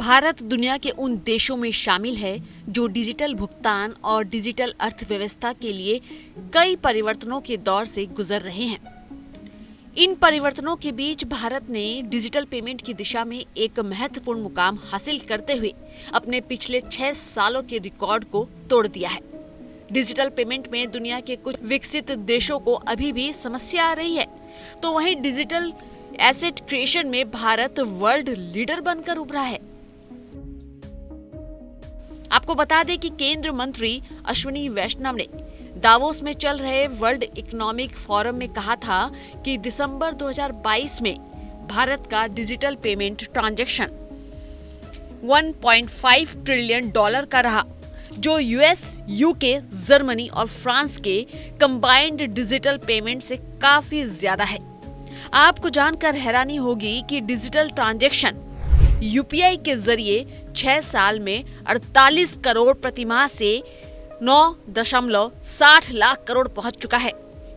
भारत दुनिया के उन देशों में शामिल है जो डिजिटल भुगतान और डिजिटल अर्थव्यवस्था के लिए कई परिवर्तनों के दौर से गुजर रहे हैं। इन परिवर्तनों के बीच भारत ने डिजिटल पेमेंट की दिशा में एक महत्वपूर्ण मुकाम हासिल करते हुए अपने पिछले 6 सालों के रिकॉर्ड को तोड़ दिया है। डिजिटल पेमेंट में दुनिया के कुछ विकसित देशों को अभी भी समस्या आ रही है, तो वहीं डिजिटल एसेट क्रिएशन में भारत वर्ल्ड लीडर बनकर उभरा है। आपको बता दें कि केंद्रीय मंत्री अश्विनी वैष्णव ने दावोस में चल रहे वर्ल्ड इकोनॉमिक फोरम में कहा था कि दिसंबर 2022 में भारत का डिजिटल पेमेंट ट्रांजैक्शन $1.5 ट्रिलियन का रहा, जो यूएस, यूके, जर्मनी और फ्रांस के कंबाइंड डिजिटल पेमेंट से काफी ज्यादा है। आपको जानकर हैरानी होगी कि डिजिटल ट्रांजैक्शन यूपीआई के जरिए 6 साल में 48 करोड़ प्रतिमाह से 9.60 लाख करोड़ पहुंच चुका है।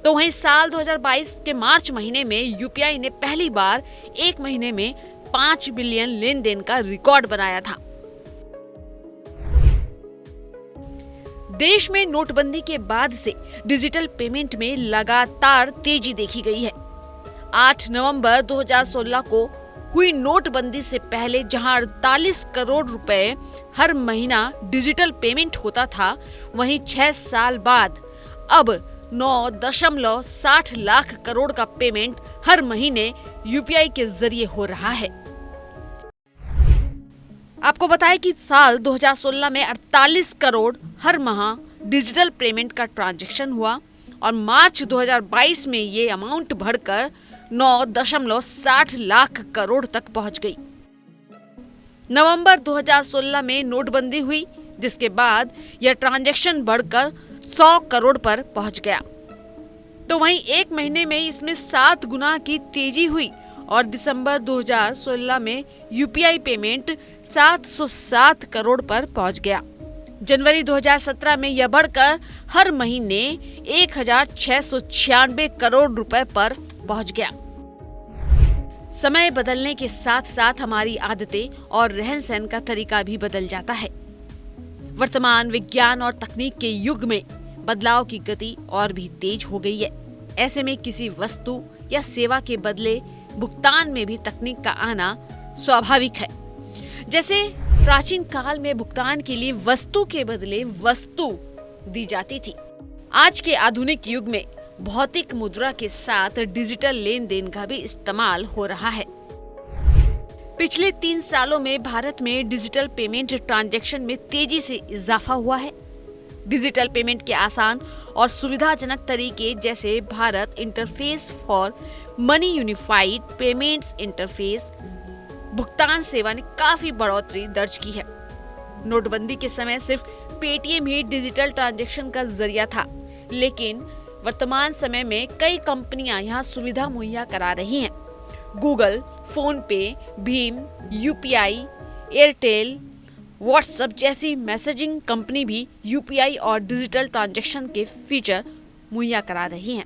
तो वहीं साल 2022 के मार्च महीने में यूपीआई ने पहली बार एक महीने में 5 बिलियन लेन देन का रिकॉर्ड बनाया था। देश में नोटबंदी के बाद से डिजिटल पेमेंट में लगातार तेजी देखी गई है। 8 नवंबर 2016 को हुई नोटबंदी से पहले जहां 48 करोड़ रुपए हर महीना डिजिटल पेमेंट होता था, वहीं 6 साल बाद अब 9.60 लाख करोड़ का पेमेंट हर महीने यूपीआई के जरिए हो रहा है। आपको बताएं कि साल 2016 में 48 करोड़ हर माह डिजिटल पेमेंट का ट्रांजैक्शन हुआ और मार्च 2022 में ये अमाउंट बढ़कर 9.60 लाख करोड़ तक पहुंच गई। नवंबर 2016 में नोटबंदी हुई, जिसके बाद यह ट्रांजैक्शन बढ़कर 100 करोड़ पर पहुंच गया। तो वहीं एक महीने में इसमें 7 गुना की तेजी हुई और दिसंबर 2016 में यूपीआई पेमेंट 707 करोड़ पर पहुंच गया। जनवरी 2017 में यह बढ़कर हर महीने 1696 करोड़ रुपए पर पहुंच गया। समय बदलने के साथ साथ हमारी आदतें और रहन सहन का तरीका भी बदल जाता है। वर्तमान विज्ञान और तकनीक के युग में बदलाव की गति और भी तेज हो गई है। ऐसे में किसी वस्तु या सेवा के बदले भुगतान में भी तकनीक का आना स्वाभाविक है। जैसे प्राचीन काल में भुगतान के लिए वस्तु के बदले वस्तु दी जाती थी, आज के आधुनिक युग में भौतिक मुद्रा के साथ डिजिटल लेन देन का भी इस्तेमाल हो रहा है। पिछले 3 सालों में भारत में डिजिटल पेमेंट ट्रांजैक्शन में तेजी से इजाफा हुआ है। डिजिटल पेमेंट के आसान और सुविधाजनक तरीके जैसे Bharat interface for money unified payments interface भुगतान सेवा ने काफी बढ़ोतरी दर्ज की है। नोटबंदी के समय सिर्फ पेटीएम ही डिजिटल ट्रांजैक्शन का जरिया था, लेकिन वर्तमान समय में कई कंपनियां यहां सुविधा मुहैया करा रही हैं। गूगल, फोन पे, भीम, यूपीआई, एयरटेल, व्हाट्सएप जैसी मैसेजिंग कंपनी भी यूपीआई और डिजिटल ट्रांजैक्शन के फीचर मुहैया करा रही हैं।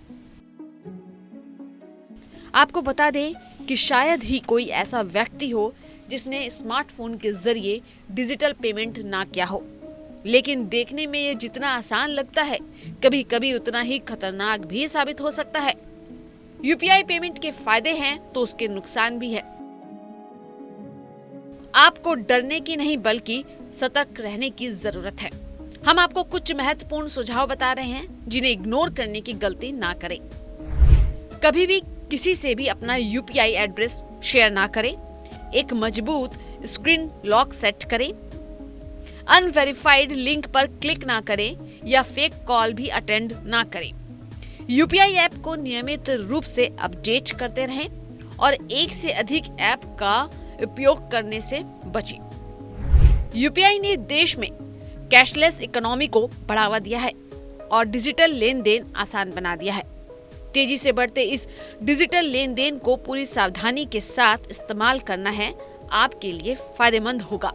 आपको बता दें कि शायद ही कोई ऐसा व्यक्ति हो जिसने स्मार्टफोन के जरिए डिजिटल पेमेंट ना किया हो, लेकिन देखने में ये जितना आसान लगता है, कभी कभी उतना ही खतरनाक भी साबित हो सकता है। यूपीआई पेमेंट के फायदे हैं तो उसके नुकसान भी है। आपको डरने की नहीं बल्कि सतर्क रहने की जरूरत है। हम आपको कुछ महत्वपूर्ण सुझाव बता रहे हैं जिन्हें इग्नोर करने की गलती ना करें। कभी भी किसी से भी अपना यूपीआई एड्रेस शेयर ना करें। एक मजबूत स्क्रीन लॉक सेट करें। अनवेरिफाइड लिंक पर क्लिक ना करें या फेक कॉल भी अटेंड ना करें। यूपीआई ऐप को नियमित रूप से अपडेट करते रहें और एक से अधिक ऐप का उपयोग करने से बचें। यूपीआई ने देश में कैशलेस इकोनॉमी को बढ़ावा दिया है और डिजिटल लेन देन आसान बना दिया है। तेजी से बढ़ते इस डिजिटल लेन देन को पूरी सावधानी के साथ इस्तेमाल करना है, आपके लिए फायदेमंद होगा।